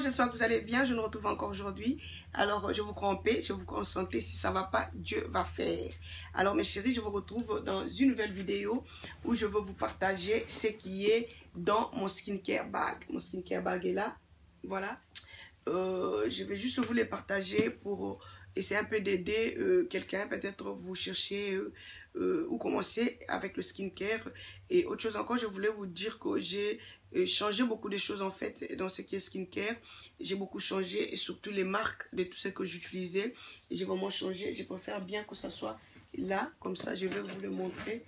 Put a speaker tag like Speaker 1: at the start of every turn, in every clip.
Speaker 1: J'espère que vous allez bien, je nous retrouve encore aujourd'hui. Alors je vous crois en paix, je vous crois en santé. Si ça ne va pas, Dieu va faire. Alors mes chéris, je vous retrouve dans une nouvelle vidéo où je veux vous partager ce qui est dans mon skincare bag. Mon skincare bag est là, voilà. Je vais juste vous les partager pour essayer un peu d'aider quelqu'un. Peut-être vous cherchez où commencer avec le skincare. Et autre chose encore, je voulais vous dire que j'ai changé beaucoup de choses en fait dans ce qui est skincare. J'ai beaucoup changé et surtout les marques de tout ce que j'utilisais. J'ai vraiment changé. Je préfère bien que ça soit là, comme ça je vais vous le montrer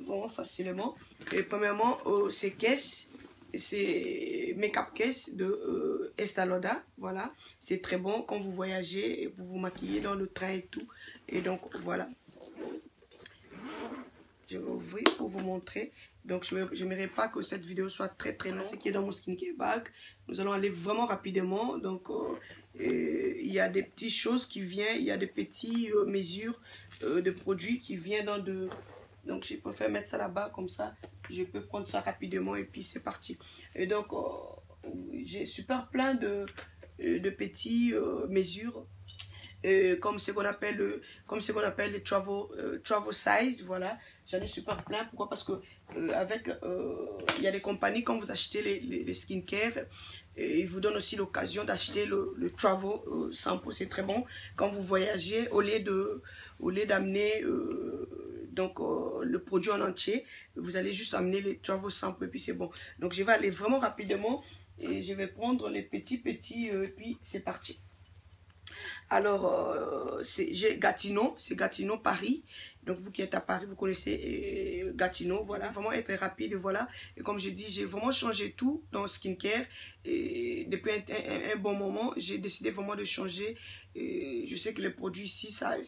Speaker 1: vraiment facilement. Et premièrement, ces caisses, c'est make-up case de Estée Lauder, voilà. C'est très bon quand vous voyagez et pour vous maquiller dans le train et tout. Et donc voilà. Je vais ouvrir pour vous montrer. Donc je n'aimerais pas que cette vidéo soit très longue. Ce qui est dans mon skincare bag, nous allons aller vraiment rapidement. Donc il y a des petites choses qui viennent, il y a des petites mesures de produits qui viennent dans de... Donc je préfère mettre ça là-bas, comme ça je peux prendre ça rapidement et puis c'est parti. Et donc j'ai super plein de petites mesures. Comme ce qu'on appelle les travel size, voilà. J'en ai super plein. Pourquoi? Parce que il y a des compagnies, quand vous achetez les skincare, ils vous donnent aussi l'occasion d'acheter le travel sample. C'est très bon quand vous voyagez, au lieu d'amener le produit en entier, vous allez juste amener les travel samples et puis c'est bon. Donc je vais aller vraiment rapidement et je vais prendre les petits puis c'est parti. Alors, j'ai Gatineau, c'est Gatineau Paris. Donc, vous qui êtes à Paris, vous connaissez Gatineau, voilà. Vraiment être rapide, voilà. Et comme je dis, j'ai vraiment changé tout dans le skincare. Et depuis un bon moment, j'ai décidé vraiment de changer. Et je sais que les produits ici, ça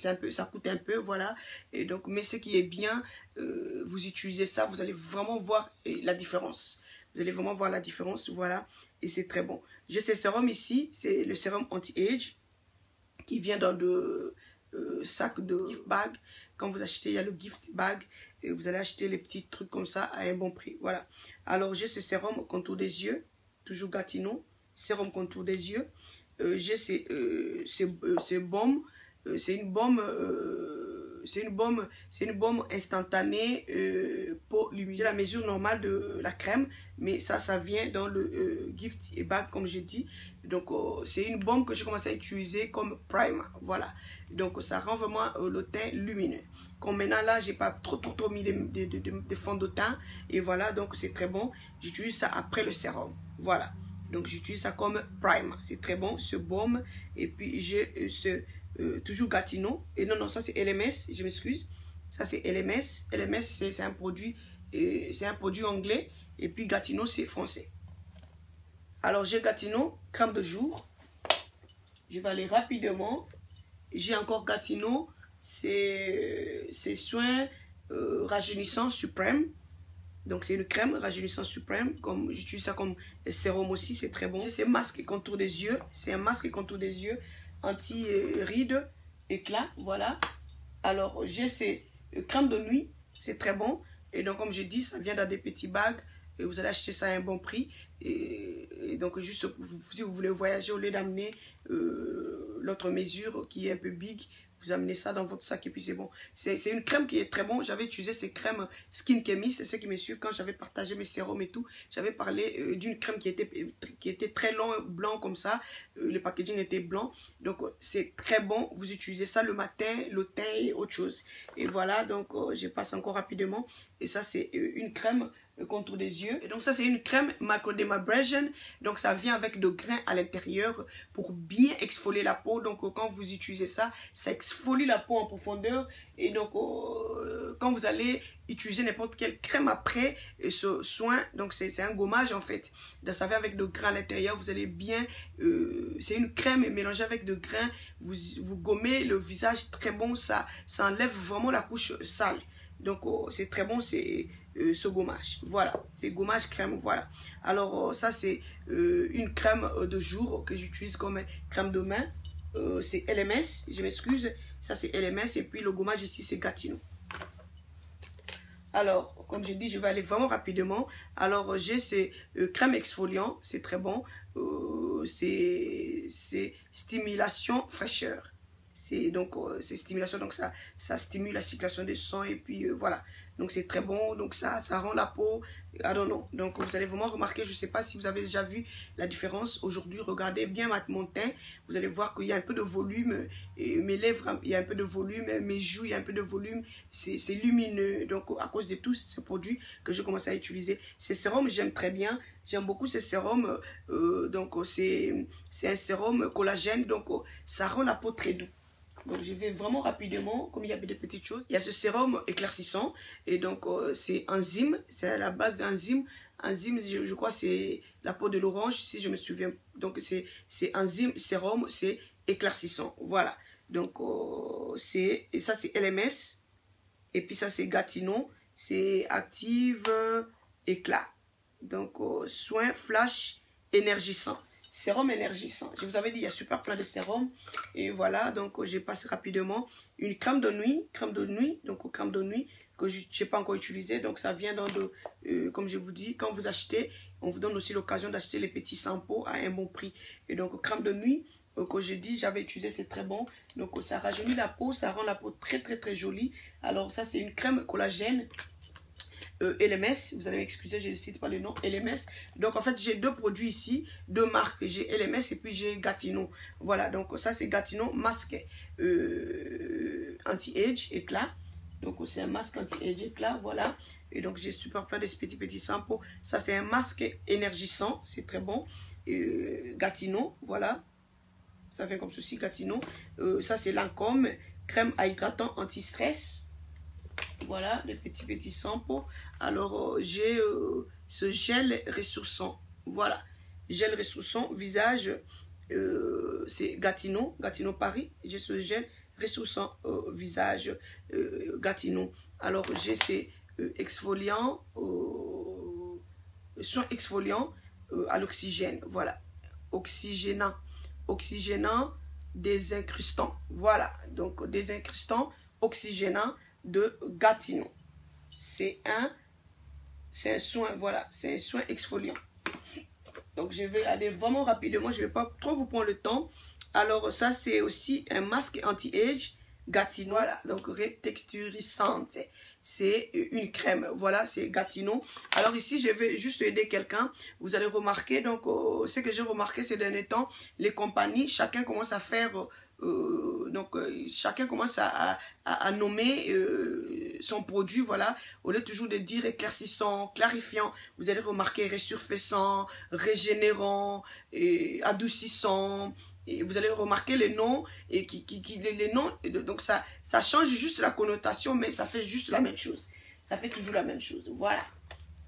Speaker 1: coûte un peu, voilà. Et donc, mais ce qui est bien, vous utilisez ça, vous allez vraiment voir la différence. Vous allez vraiment voir la différence, voilà. Et c'est très bon. J'ai ce sérum ici, c'est le sérum anti-age, qui vient dans le sac de gift bag. Quand vous achetez, il y a le gift bag et vous allez acheter les petits trucs comme ça à un bon prix, voilà. Alors j'ai ce sérum contour des yeux, toujours Gatineau, sérum contour des yeux. J'ai ces baumes, c'est une baume instantanée pour lumière, la mesure normale de la crème, mais ça vient dans le gift bag, comme j'ai dit. Donc c'est une baume que j'ai commencé à utiliser comme primer, voilà. Donc ça rend vraiment le teint lumineux. Comme maintenant là, j'ai pas trop mis de fond de teint et voilà, donc c'est très bon. J'utilise ça après le sérum, voilà. Donc j'utilise ça comme primer, c'est très bon ce baume. Et puis j'ai toujours Gatineau, et non ça c'est LMS, je m'excuse, ça c'est LMS. LMS c'est un produit anglais, et puis Gatineau c'est français. Alors j'ai Gatineau crème de jour, je vais aller rapidement. J'ai encore Gatineau, c'est soin rajeunissant suprême. Donc c'est une crème rajeunissant suprême, comme j'utilise ça comme sérum aussi, c'est très bon. J'ai ce masque contour des yeux, c'est un masque contour des yeux anti-rides, éclat, voilà. Alors j'ai ces crèmes de nuit, c'est très bon. Et donc comme je dis, ça vient dans des petits bags et vous allez acheter ça à un bon prix. Et donc juste si vous voulez voyager, au lieu d'amener l'autre mesure qui est un peu big, vous amenez ça dans votre sac et puis c'est bon. C'est une crème qui est très bon. J'avais utilisé ces crèmes Skin Chemist. C'est ceux qui me suivent, quand j'avais partagé mes sérums et tout, j'avais parlé d'une crème qui était très long, blanc comme ça. Le packaging était blanc. Donc c'est très bon. Vous utilisez ça le matin, le teint et autre chose. Et voilà, donc je passe encore rapidement. Et ça c'est une crème contour des yeux. Et donc ça c'est une crème macrodermabrasion. Donc ça vient avec de grains à l'intérieur pour bien exfolier la peau. Donc quand vous utilisez ça, ça exfolie la peau en profondeur. Et donc quand vous allez utiliser n'importe quelle crème après ce soin, donc c'est un gommage en fait. Donc ça vient avec de grains à l'intérieur. Vous allez bien, c'est une crème mélangée avec de grains. Vous gommez le visage, très bon. Ça enlève vraiment la couche sale. Donc c'est très bon, c'est ce gommage, voilà, c'est gommage crème, voilà. Alors ça c'est une crème de jour que j'utilise comme crème de main, c'est LMS, je m'excuse, ça c'est LMS, et puis le gommage ici c'est Gatineau. Alors, comme j'ai dit, je vais aller vraiment rapidement. Alors, j'ai ces crème exfoliant, c'est très bon. C'est stimulation fraîcheur. C'est donc c'est stimulation, donc ça stimule la circulation du sang et puis voilà. Donc c'est très bon, donc ça rend la peau, I don't know. Donc vous allez vraiment remarquer, je ne sais pas si vous avez déjà vu la différence aujourd'hui. Regardez bien mon teint, vous allez voir qu'il y a un peu de volume, et mes lèvres, il y a un peu de volume, mes joues, il y a un peu de volume, c'est lumineux. Donc à cause de tous ces produits que je commence à utiliser, ces sérums j'aime très bien. J'aime beaucoup ces sérums, donc c'est un sérum collagène, donc ça rend la peau très douce. Donc je vais vraiment rapidement, comme il y a des petites choses. Il y a ce sérum éclaircissant, et donc c'est enzyme, c'est à la base d'enzyme. Enzyme, je crois c'est la peau de l'orange, si je me souviens. Donc c'est enzyme, sérum, c'est éclaircissant. Voilà. Donc et ça c'est LMS, et puis ça c'est Gatineau, c'est active éclat. Donc soin flash énergisant. Sérum énergisant. Je vous avais dit, il y a super plein de sérums. Et voilà, donc je passe rapidement. Une crème de nuit, donc crème de nuit que je n'ai pas encore utilisée. Donc ça vient dans comme je vous dis, quand vous achetez, on vous donne aussi l'occasion d'acheter les petits samples à un bon prix. Et donc crème de nuit, que j'ai dit, j'avais utilisé, c'est très bon. Donc ça rajeunit la peau, ça rend la peau très très très jolie. Alors ça c'est une crème collagène. LMS, vous allez m'excuser, je ne cite pas le nom, LMS. Donc en fait j'ai deux produits ici, deux marques, j'ai LMS et puis j'ai Gatineau. Voilà, donc ça c'est Gatineau masque anti-age éclat. Donc c'est un masque anti-age éclat, voilà. Et donc j'ai super plein de petits samples. Ça c'est un masque énergisant, c'est très bon. Gatineau, voilà. Ça fait comme ceci, Gatineau. Ça c'est Lancôme, crème hydratant anti-stress. Voilà, les petits samples. Alors, j'ai ce gel ressourçant. Voilà, gel ressourçant, visage, c'est Gatineau Paris. J'ai ce gel ressourçant, visage, Gatineau. Alors, j'ai ces exfoliants, soins exfoliants à l'oxygène. Voilà, oxygénant, désincrustant. Voilà, donc désincrustant, oxygénant de Gatineau. C'est un soin, voilà, c'est un soin exfoliant. Donc je vais aller vraiment rapidement, je ne vais pas trop vous prendre le temps. Alors ça c'est aussi un masque anti-age Gatineau, voilà, donc retexturisante. C'est une crème, voilà, c'est Gatineau. Alors ici, je vais juste aider quelqu'un. Vous allez remarquer, donc, ce que j'ai remarqué ces derniers temps, les compagnies, chacun commence à faire, chacun commence à nommer son produit, voilà. Au lieu toujours de dire éclaircissant, clarifiant, vous allez remarquer résurfaçant, régénérant, adoucissant. Et vous allez remarquer les noms et les noms, donc ça change juste la connotation, mais ça fait juste la même chose. Ça fait toujours la même chose. Voilà.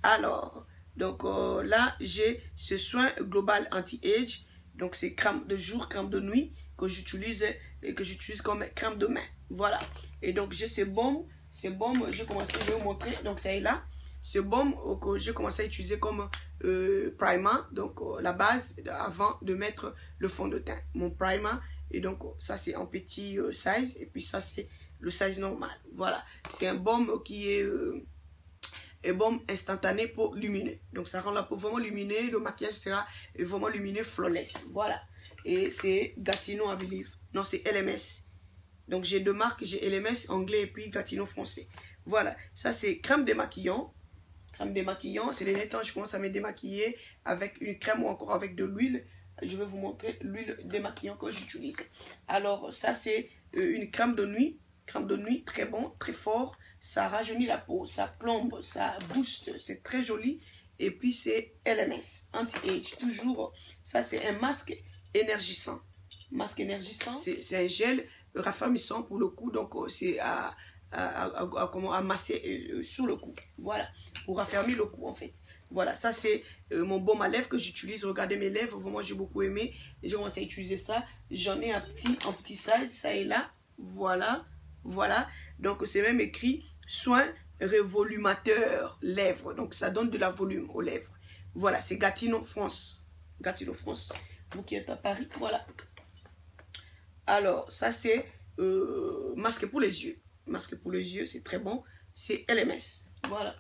Speaker 1: Alors, donc là, j'ai ce soin global anti-age. Donc c'est crème de jour, crème de nuit que j'utilise comme crème de main. Voilà. Et donc j'ai ce baume, je vais vous montrer. Donc ça est là. Ce baume que j'ai commencé à utiliser comme primer, donc la base avant de mettre le fond de teint. Mon primer, et donc ça c'est en petit size, et puis ça c'est le size normal. Voilà, c'est un baume qui est un baume instantané pour lumineux. Donc ça rend la peau vraiment lumineuse, le maquillage sera vraiment lumineux, flawless. Voilà, et c'est Gatineau, I believe. Non, c'est LMS. Donc j'ai deux marques, j'ai LMS anglais et puis Gatineau français. Voilà, ça c'est crème démaquillant. Crème démaquillant, c'est les derniers temps je commence à me démaquiller avec une crème ou encore avec de l'huile. Je vais vous montrer l'huile démaquillant que j'utilise. Alors ça c'est une crème de nuit très bon, très fort. Ça rajeunit la peau, ça plombe, ça booste, c'est très joli. Et puis c'est LMS, anti-age, toujours. Ça c'est un masque énergisant. Masque énergisant, c'est un gel raffermissant pour le cou, donc c'est à masser sur le cou, voilà, pour raffermir le cou en fait. Voilà, ça c'est mon baume à lèvres que j'utilise. Regardez mes lèvres, vraiment j'ai beaucoup aimé et j'ai commencé à utiliser ça. J'en ai un petit size, ça est là, voilà, voilà. Donc c'est même écrit soin révolumateur lèvres, donc ça donne de la volume aux lèvres. Voilà, c'est Gatineau France, vous qui êtes à Paris, voilà. Alors ça c'est masque pour les yeux. Masque pour les yeux, c'est très bon. C'est LMS. Voilà.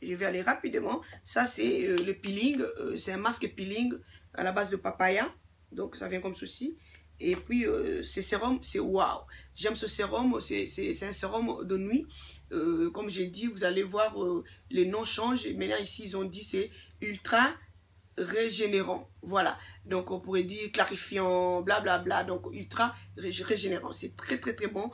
Speaker 1: Je vais aller rapidement. Ça, c'est le peeling. C'est un masque peeling à la base de papaya. Donc, ça vient comme ceci. Et puis, ce sérum, c'est waouh. J'aime ce sérum. C'est un sérum de nuit. Comme j'ai dit, vous allez voir, les noms changent. Et maintenant, ici, ils ont dit c'est ultra régénérant. Voilà. Donc, on pourrait dire clarifiant, blablabla. Donc, ultra régénérant. C'est très, très, très bon.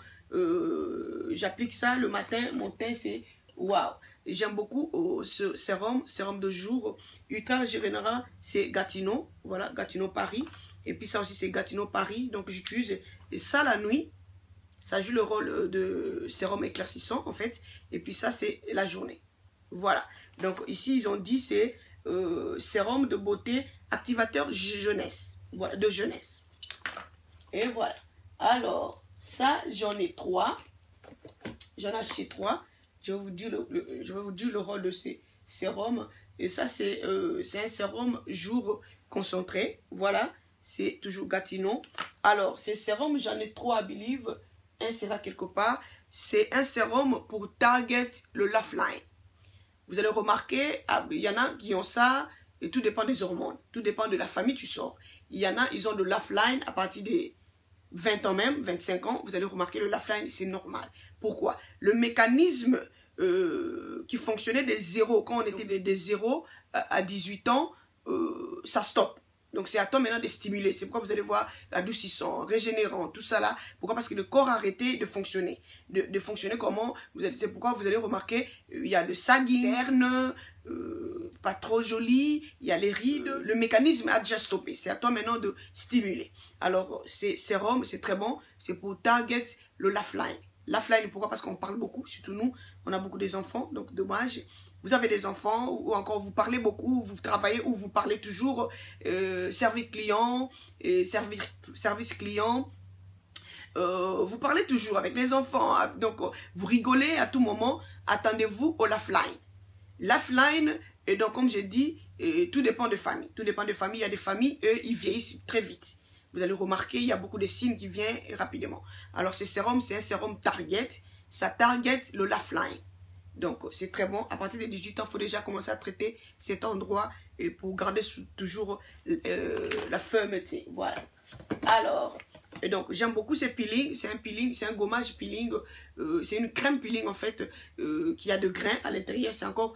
Speaker 1: J'applique ça le matin. Mon teint, c'est waouh. J'aime beaucoup ce sérum de jour. Ultra régénérant, c'est Gatineau. Voilà, Gatineau Paris. Et puis ça aussi, c'est Gatineau Paris. Donc, j'utilise ça la nuit. Ça joue le rôle de sérum éclaircissant, en fait. Et puis ça, c'est la journée. Voilà. Donc, ici, ils ont dit c'est sérum de beauté activateur jeunesse. Voilà, de jeunesse. Et voilà. Alors, ça, j'en ai 3. J'en ai acheté 3. Je vais vous dire le rôle de ces sérums. Et ça, c'est un sérum jour concentré. Voilà. C'est toujours Gatineau. Alors, ces sérums, j'en ai 3 à Believe. Un sera quelque part. C'est un sérum pour target le laugh-line. Vous allez remarquer, il y en a qui ont ça. Et tout dépend des hormones. Tout dépend de la famille tu sors. Il y en a, ils ont de laugh-line à partir des 20 ans même, 25 ans. Vous allez remarquer le laugh-line, c'est normal. Pourquoi? Le mécanisme qui fonctionnait des zéros, quand on était des 0 à 18 ans, ça stoppe. Donc c'est à toi maintenant de stimuler. C'est pourquoi vous allez voir adoucissant, régénérant, tout ça là. Pourquoi? Parce que le corps a arrêté de fonctionner. De fonctionner comment? C'est pourquoi vous allez remarquer, il y a le sagging interne, pas trop joli, il y a les rides. Le mécanisme a déjà stoppé. C'est à toi maintenant de stimuler. Alors, ces sérums, c'est très bon. C'est pour target le laugh-line. Laugh-line, pourquoi? Parce qu'on parle beaucoup, surtout nous, on a beaucoup des enfants, donc dommage. Vous avez des enfants, ou encore vous parlez beaucoup, vous travaillez, ou vous parlez toujours service client, service client. Vous parlez toujours avec les enfants, donc vous rigolez à tout moment. Attendez-vous au laugh-line. Laugh-line, et donc comme j'ai dit, tout dépend de famille. Tout dépend de famille. Il y a des familles, eux, ils vieillissent très vite. Vous allez remarquer, il y a beaucoup de signes qui viennent rapidement. Alors, ce sérum, c'est un sérum target. Ça target le laugh-line. Donc, c'est très bon. À partir de 18 ans, il faut déjà commencer à traiter cet endroit pour garder toujours la fermeté. Voilà. Alors, et donc, j'aime beaucoup ce peeling. C'est un peeling, c'est un gommage peeling. C'est une crème peeling, en fait, qui a de grains à l'intérieur. C'est encore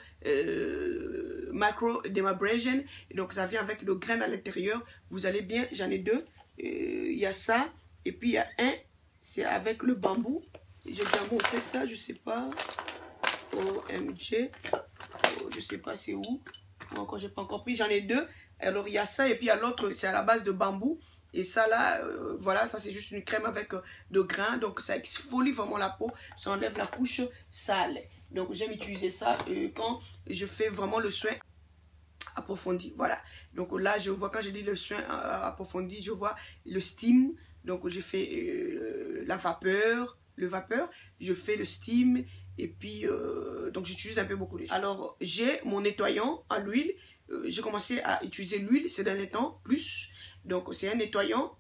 Speaker 1: microdermabrasion. Et donc, ça vient avec le grain à l'intérieur. Vous allez bien, j'en ai 2. Il y a ça. Et puis, il y a un, c'est avec le bambou. J'ai déjà montré ça, je sais pas. OMG. Je sais pas c'est où. Encore, j'ai pas encore pris. J'en ai 2. Alors, il y a ça. Et puis, il y a l'autre, c'est à la base de bambou. Et ça là, voilà, ça c'est juste une crème avec de grains. Donc ça exfolie vraiment la peau. Ça enlève la couche sale. Donc j'aime utiliser ça quand je fais vraiment le soin approfondi. Voilà. Donc là, je vois, quand je dis le soin approfondi, je vois le steam. Donc j'ai fait la vapeur, le vapeur. Je fais le steam. Et puis, donc j'utilise un peu beaucoup de choses. Alors, j'ai mon nettoyant à l'huile. J'ai commencé à utiliser l'huile ces derniers temps, plus. Donc, c'est un nettoyant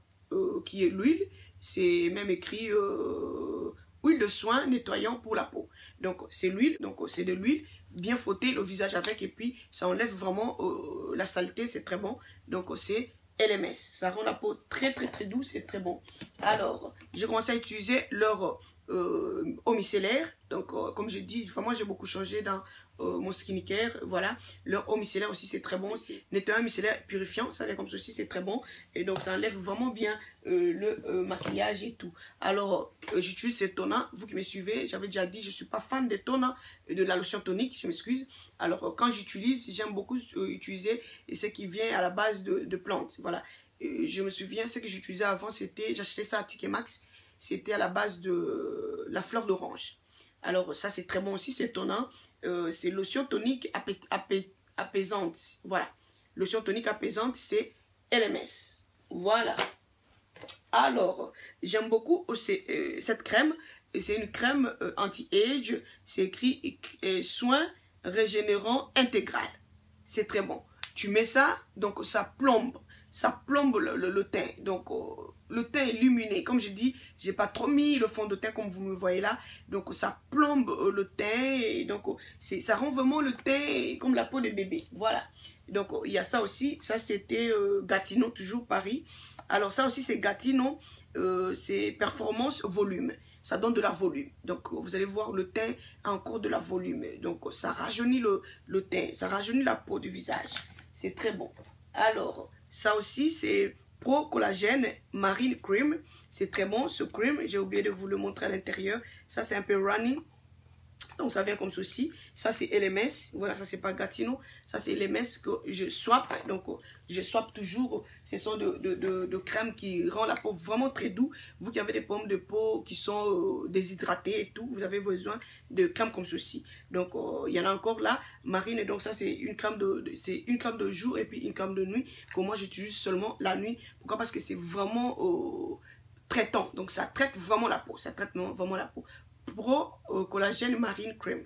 Speaker 1: qui est l'huile. C'est même écrit huile de soin nettoyant pour la peau. Donc, c'est l'huile. Donc, c'est de l'huile. Bien frotter le visage avec. Et puis, ça enlève vraiment la saleté. C'est très bon. Donc, c'est LMS. Ça rend la peau très, très, très douce. C'est très bon. Alors, j'ai commencé à utiliser leur eau micellaire. Donc, comme je dis, vraiment, j'ai beaucoup changé dans mon skincare. Voilà. Leur eau micellaire aussi, c'est très bon. Nettoyant micellaire purifiant, ça vient comme ceci, c'est très bon. Et donc, ça enlève vraiment bien le maquillage et tout. Alors, j'utilise ces tonants. Vous qui me suivez, j'avais déjà dit, je ne suis pas fan des tonants, de la lotion tonique, je m'excuse. Alors, quand j'utilise, j'aime beaucoup utiliser ce qui vient à la base de plantes. Voilà. Je me souviens, ce que j'utilisais avant, c'était, j'achetais ça à Ticket Max. C'était à la base de la fleur d'orange. Alors, ça, c'est très bon aussi, c'est tonnant. C'est lotion tonique apaisante. Voilà. Lotion tonique apaisante, c'est LMS. Voilà. Alors, j'aime beaucoup cette crème. C'est une crème anti-age. C'est écrit soin régénérant intégral. C'est très bon. Tu mets ça, donc ça plombe. Ça plombe le teint. Donc, le teint est lumineux. Comme je dis, j'ai pas trop mis le fond de teint comme vous me voyez là. Donc ça plombe le teint. Et donc ça rend vraiment le teint comme la peau de bébé. Voilà. Donc il y a ça aussi. Ça c'était Gatineau, toujours Paris. Alors ça aussi c'est Gatineau. C'est performance volume. Ça donne de la volume. Donc vous allez voir le teint a encore de la volume. Donc ça rajeunit le teint. Ça rajeunit la peau du visage. C'est très bon. Alors ça aussi c'est Pro Collagène Marine Cream. C'est très bon ce cream. J'ai oublié de vous le montrer à l'intérieur. Ça c'est un peu runny. Donc ça vient comme ceci. Ça c'est LMS. Voilà, ça c'est pas Gatineau. Ça c'est LMS que je swap. Donc je swap toujours. Ce sont de crèmes qui rend la peau vraiment très douce. Vous qui avez des pommes de peau qui sont déshydratées et tout, vous avez besoin de crèmes comme ceci. Donc il y en a encore là. Marine. Donc ça c'est une crème de jour et puis une crème de nuit que moi j'utilise seulement la nuit. Pourquoi? Parce que c'est vraiment traitant. Donc ça traite vraiment la peau. Ça traite vraiment la peau. Pro Collagène Marine Cream.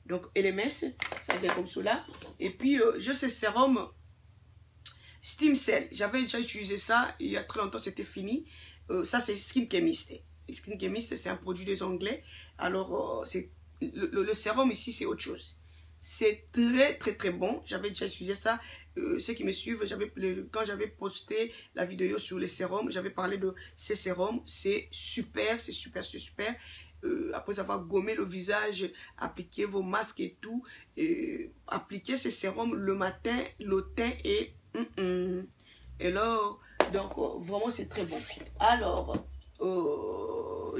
Speaker 1: Donc LMS, ça vient comme cela. Et puis je ce sérum Steam Cell. J'avais déjà utilisé ça il y a très longtemps, c'était fini. Ça c'est Skin Chemist. Skin Chemist c'est un produit des Anglais. Alors c'est le sérum ici c'est autre chose. C'est très bon. J'avais déjà utilisé ça. Ceux qui me suivent, quand j'avais posté la vidéo sur les sérums, j'avais parlé de ces sérums. C'est super, c'est super. Après avoir gommé le visage, appliquez vos masques et tout, appliquez ce sérum le matin, le teint et là, donc vraiment c'est très bon. Alors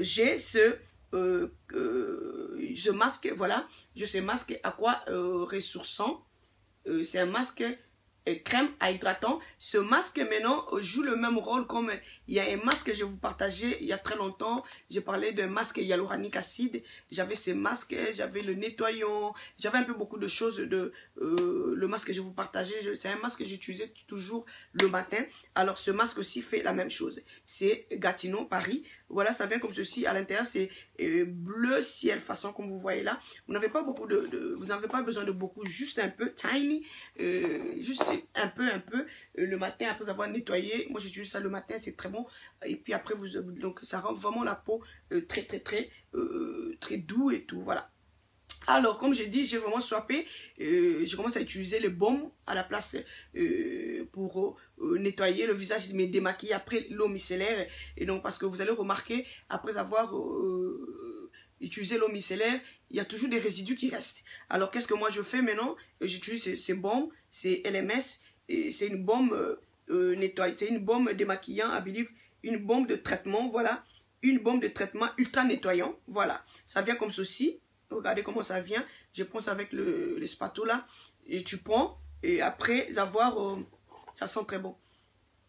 Speaker 1: j'ai ce masque, voilà, j'ai ce masque aqua ressourçant. C'est un masque crème hydratant. Ce masque maintenant joue le même rôle comme il y a un masque que je vous partageais il y a très longtemps. J'ai parlé d'un masque hyaluronique acide. J'avais ce masque, j'avais le nettoyant, j'avais un peu beaucoup de choses le masque que je vous partageais. C'est un masque que j'utilisais toujours le matin. Alors ce masque aussi fait la même chose. C'est Gatineau Paris. Voilà, ça vient comme ceci. À l'intérieur c'est bleu ciel façon comme vous voyez là. Vous n'avez pas beaucoup vous n'avez pas besoin de beaucoup, juste un peu tiny, juste un peu le matin après avoir nettoyé. Moi j'utilise ça le matin, c'est très bon. Et puis après donc ça rend vraiment la peau très doux et tout. Voilà. Alors comme j'ai dit, j'ai vraiment swappé. Je commence à utiliser le baume à la place pour nettoyer le visage, me démaquiller après l'eau micellaire. Et donc parce que vous allez remarquer, après avoir utiliser l'eau micellaire, il y a toujours des résidus qui restent. Alors qu'est-ce que moi je fais maintenant? J'utilise ces baumes, c'est LMS, c'est une baume nettoyante, c'est une baume démaquillant, I believe, une baume de traitement, voilà, une baume de traitement ultra nettoyant, voilà. Ça vient comme ceci, regardez comment ça vient. Je prends ça avec le spatula et tu prends, et après avoir, ça sent très bon,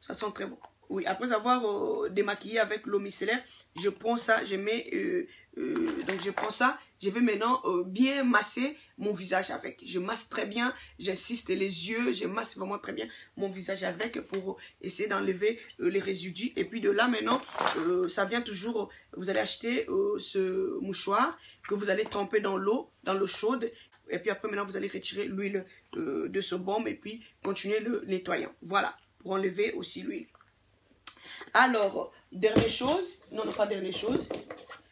Speaker 1: ça sent très bon. Oui, après avoir démaquillé avec l'eau micellaire, je prends ça, je mets, donc je prends ça, je vais maintenant bien masser mon visage avec. Je masse très bien, j'insiste les yeux, je masse vraiment très bien mon visage avec pour essayer d'enlever les résidus. Et puis de là maintenant, ça vient toujours, vous allez acheter ce mouchoir que vous allez tremper dans l'eau chaude. Et puis après maintenant, vous allez retirer l'huile de ce baume et puis continuer le nettoyant. Voilà, pour enlever aussi l'huile. Alors, dernière chose, non, pas dernière chose,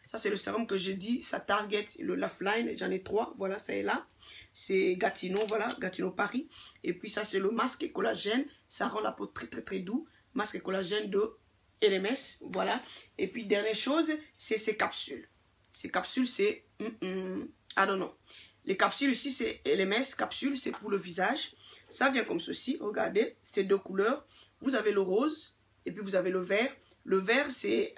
Speaker 1: ça c'est le sérum que j'ai dit, ça target le Lifeline, j'en ai 3, voilà, ça est là, c'est Gatineau, voilà, Gatineau Paris, et puis ça c'est le masque collagène, ça rend la peau très doux, masque collagène de LMS, voilà, et puis dernière chose, c'est ces capsules, c'est, ah non, les capsules ici c'est LMS, capsule, c'est pour le visage, ça vient comme ceci, regardez, c'est 2 couleurs, vous avez le rose, et puis vous avez le vert. Le vert, c'est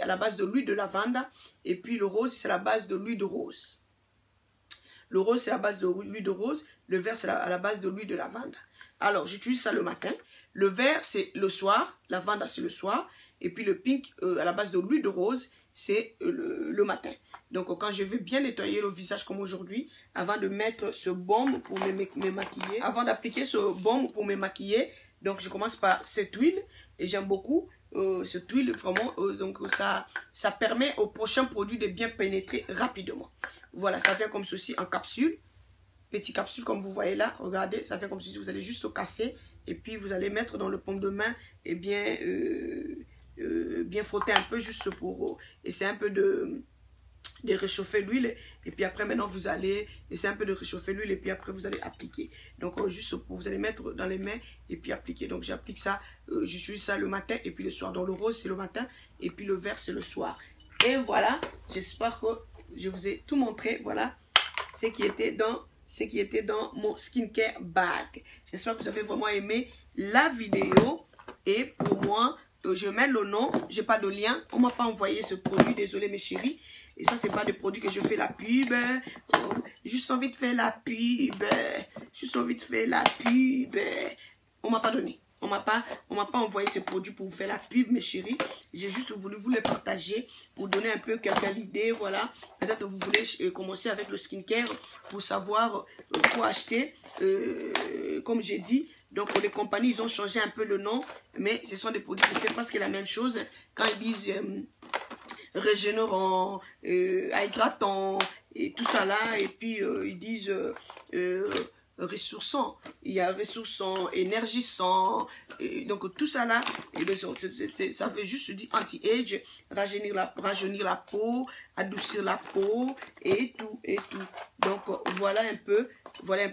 Speaker 1: à la base de l'huile de lavande. Et puis le rose, c'est à la base de l'huile de rose. Le rose, c'est à la base de l'huile de rose. Le vert, c'est à la base de l'huile de lavande. Alors, j'utilise ça le matin. Le vert, c'est le soir. Lavande, c'est le soir. Et puis le pink, à la base de l'huile de rose, c'est le matin. Donc, quand je vais bien nettoyer le visage comme aujourd'hui, avant de mettre ce baume pour me maquiller, avant d'appliquer ce baume pour me maquiller, donc je commence par cette huile. Et j'aime beaucoup cette huile, vraiment, donc ça permet au prochain produit de bien pénétrer rapidement. Voilà, ça vient comme ceci en capsule, petit capsule comme vous voyez là, regardez, ça vient comme ceci, vous allez juste au casser, et puis vous allez mettre dans le paume de main, et bien, bien frotter un peu juste pour essayer un peu de réchauffer l'huile. Et puis après, maintenant, vous allez essayer un peu de réchauffer l'huile. Et puis après, vous allez appliquer. Donc, juste pour vous allez mettre dans les mains et puis appliquer. Donc, j'applique ça. J'utilise ça le matin et puis le soir. Donc, le rose, c'est le matin. Et puis le vert, c'est le soir. Et voilà. J'espère que je vous ai tout montré. Voilà ce qui était dans mon skincare bag. J'espère que vous avez vraiment aimé la vidéo. Et pour moi, je mets le nom. J'ai pas de lien. On m'a pas envoyé ce produit. Désolé mes chéris. Et ça, c'est pas des produits que je fais la pub. Juste envie de faire la pub. Juste envie de faire la pub. On m'a pas donné. On m'a pas envoyé ces produits pour vous faire la pub, mes chéris. J'ai juste voulu vous les partager pour donner un peu quelqu'un l'idée. Voilà. Peut-être que vous voulez commencer avec le skincare pour savoir quoi acheter. Comme j'ai dit. Donc, les compagnies, ils ont changé un peu le nom. Mais ce sont des produits qui font presque la même chose. Quand ils disent régénérant, hydratant, et tout ça là. Et puis, ils disent ressourçant. Il y a ressourçant, énergisant. Et donc, tout ça là, ça veut juste dire anti-age, rajeunir la peau, adoucir la peau, et tout, et tout. Donc, voilà un peu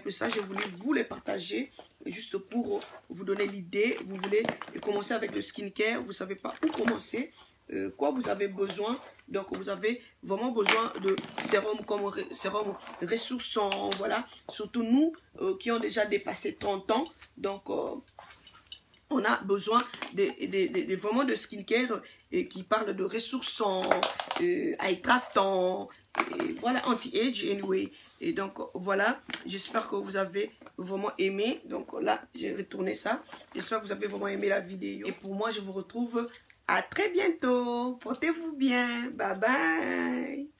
Speaker 1: ça. Je voulais vous les partager. Juste pour vous donner l'idée. Vous voulez commencer avec le skincare. Vous ne savez pas où commencer. Quoi vous avez besoin. Donc vous avez vraiment besoin de sérum comme sérum ressourçant. Voilà. Surtout nous qui ont déjà dépassé 30 ans. Donc on a besoin vraiment de skincare qui parle de ressourçant, hydratant, voilà, anti-age anyway. Et donc voilà, j'espère que vous avez vraiment aimé. Donc là, j'ai retourné ça. J'espère que vous avez vraiment aimé la vidéo. Et pour moi, je vous retrouve à très bientôt. Portez-vous bien. Bye bye.